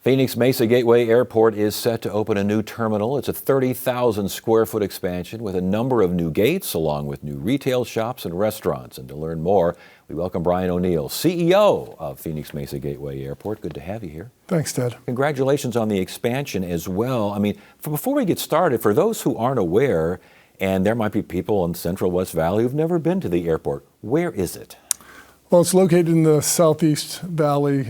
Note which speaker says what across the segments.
Speaker 1: Phoenix Mesa Gateway Airport is set to open a new terminal. It's a 30,000 square foot expansion with a number of new gates along with new retail shops and restaurants. And to learn more, we welcome Brian O'Neill, CEO of Phoenix Mesa Gateway Airport. Good to have you here.
Speaker 2: Thanks, Ted.
Speaker 1: Congratulations on the expansion as well. I mean, before we get started, for those who aren't aware, and there might be people in Central West Valley who've never been to the airport, where is it?
Speaker 2: Well, it's located in the Southeast Valley,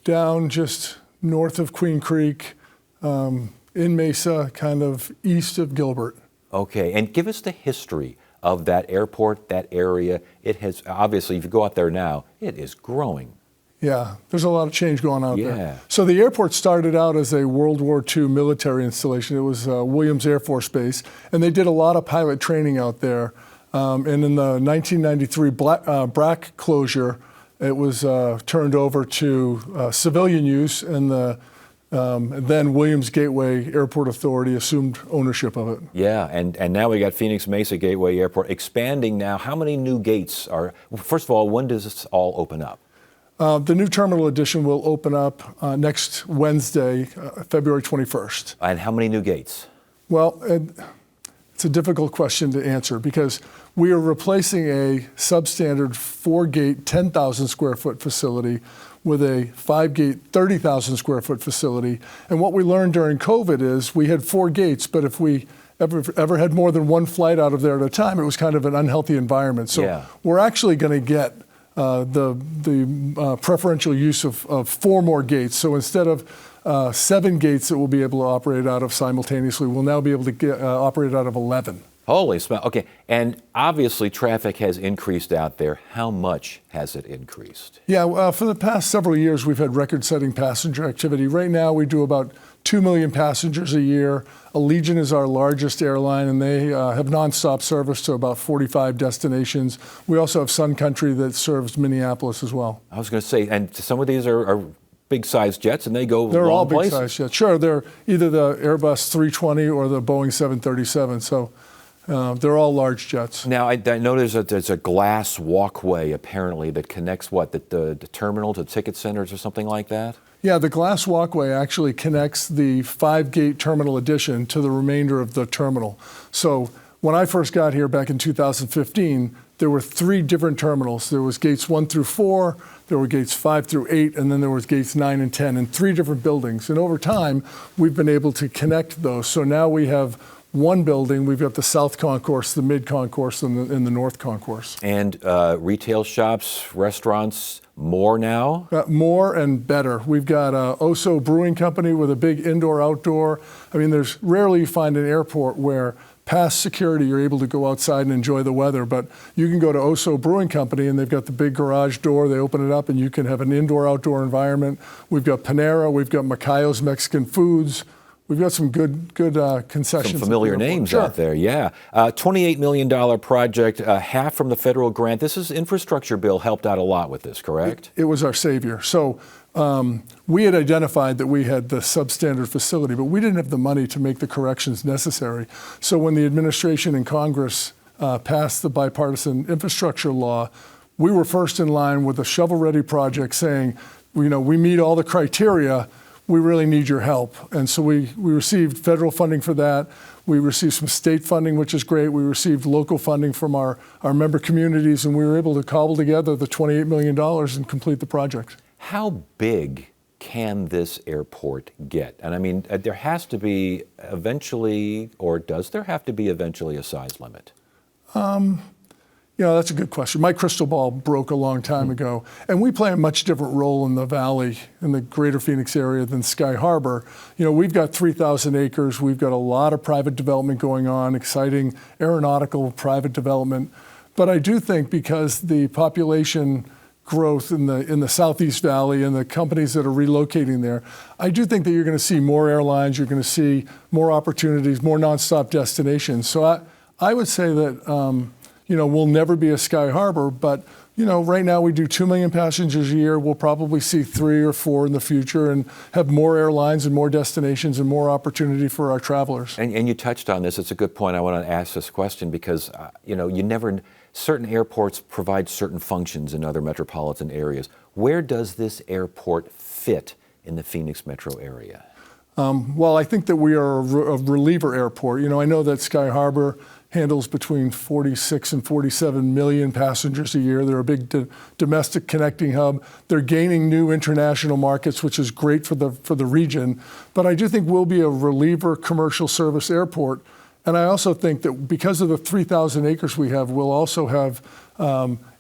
Speaker 2: down just north of Queen Creek, in Mesa, kind of east of Gilbert.
Speaker 1: Okay, and give us the history of that airport, that area. It has, obviously, if you go out there now, it is growing.
Speaker 2: Yeah, there's a lot of change going on out
Speaker 1: Yeah.
Speaker 2: there. So the airport started out as a World War II military installation. It was Williams Air Force Base, and they did a lot of pilot training out there. And in the 1993 BRAC closure, it was turned over to civilian use, and then Williams Gateway Airport Authority assumed ownership of it.
Speaker 1: Yeah, and now we got Phoenix Mesa Gateway Airport expanding now. How many new gates are, first of all, when does this all open up?
Speaker 2: The new terminal addition will open up next Wednesday, February 21st.
Speaker 1: And how many new gates?
Speaker 2: Well, it's a difficult question to answer because we are replacing a substandard 4-gate, 10,000 square foot facility with a 5-gate, 30,000 square foot facility. And what we learned during COVID is we had 4 gates, but if we ever had more than one flight out of there at a time, it was kind of an unhealthy environment. So we're actually going to get the preferential use of 4 more gates. So instead of 7 gates that we'll be able to operate out of simultaneously, we'll now be able to operate out of 11.
Speaker 1: Holy smell. Okay, and obviously traffic has increased out there. How much has it increased?
Speaker 2: Yeah, for the past several years, we've had record-setting passenger activity. Right now, we do about 2 million passengers a year. Allegiant is our largest airline, and they have nonstop service to about 45 destinations. We also have Sun Country that serves Minneapolis as well.
Speaker 1: I was going to say, and some of these are big-sized jets, and they go
Speaker 2: They're
Speaker 1: long
Speaker 2: all
Speaker 1: places.
Speaker 2: big-sized jets. Sure, they're either the Airbus 320 or the Boeing 737, so they're all large jets.
Speaker 1: Now, I know there's a glass walkway, apparently, that connects, the terminal to ticket centers or something like that?
Speaker 2: Yeah, the glass walkway actually connects the 5-gate terminal addition to the remainder of the terminal. So when I first got here back in 2015, there were 3 different terminals. There was gates 1 through 4, there were gates 5 through 8, and then there was gates 9 and 10 in 3 different buildings. And over time, we've been able to connect those. So now we have one building. We've got the South Concourse, the Mid Concourse, and the North Concourse.
Speaker 1: And retail shops, restaurants, more now?
Speaker 2: More and better. We've got Oso Brewing Company with a big indoor-outdoor. I mean, there's rarely you find an airport where past security you're able to go outside and enjoy the weather, but you can go to Oso Brewing Company and they've got the big garage door. They open it up and you can have an indoor-outdoor environment. We've got Panera. We've got Macayo's Mexican Foods. We've got some good concessions.
Speaker 1: Some familiar names out there, yeah. $28 million project, half from the federal grant. This is infrastructure bill helped out a lot with this, correct?
Speaker 2: It was our savior. So we had identified that we had the substandard facility, but we didn't have the money to make the corrections necessary. So when the administration and Congress passed the bipartisan infrastructure law, we were first in line with a shovel-ready project saying, we meet all the criteria. We really need your help. And so we received federal funding for that. We received some state funding, which is great. We received local funding from our member communities, and we were able to cobble together the $28 million and complete the project.
Speaker 1: How big can this airport get? And I mean, there has to be eventually, or does there have to be eventually a size limit?
Speaker 2: That's a good question. My crystal ball broke a long time ago, and we play a much different role in the valley, in the greater Phoenix area than Sky Harbor. We've got 3,000 acres. We've got a lot of private development going on, exciting aeronautical private development. But I do think because the population growth in the Southeast Valley and the companies that are relocating there, I do think that you're going to see more airlines, you're going to see more opportunities, more nonstop destinations. So I would say that we'll never be a Sky Harbor, but right now we do 2 million passengers a year. We'll probably see 3 or 4 in the future and have more airlines and more destinations and more opportunity for our travelers.
Speaker 1: And you touched on this. It's a good point. I want to ask this question because, certain airports provide certain functions in other metropolitan areas. Where does this airport fit in the Phoenix metro area?
Speaker 2: Well, I think that we are a reliever airport. I know that Sky Harbor handles between 46 and 47 million passengers a year. They're a big domestic connecting hub. They're gaining new international markets, which is great for the region. But I do think we'll be a reliever commercial service airport. And I also think that because of the 3,000 acres we have, we'll also have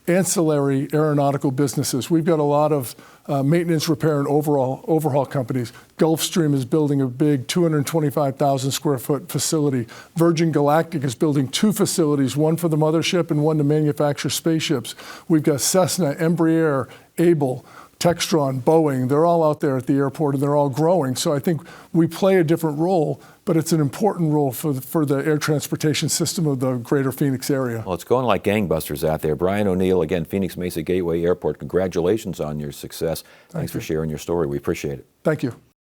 Speaker 2: ancillary aeronautical businesses. We've got a lot of maintenance, repair, and overhaul companies. Gulfstream is building a big 225,000 square foot facility. Virgin Galactic is building 2 facilities, one for the mothership and one to manufacture spaceships. We've got Cessna, Embraer, Able, Textron, Boeing. They're all out there at the airport and they're all growing. So I think we play a different role, but it's an important role for the air transportation system of the greater Phoenix area.
Speaker 1: Well, it's going like gangbusters out there. Brian O'Neill, again, Phoenix Mesa Gateway Airport. Congratulations on your success. Thanks for sharing your story. We appreciate it.
Speaker 2: Thank you.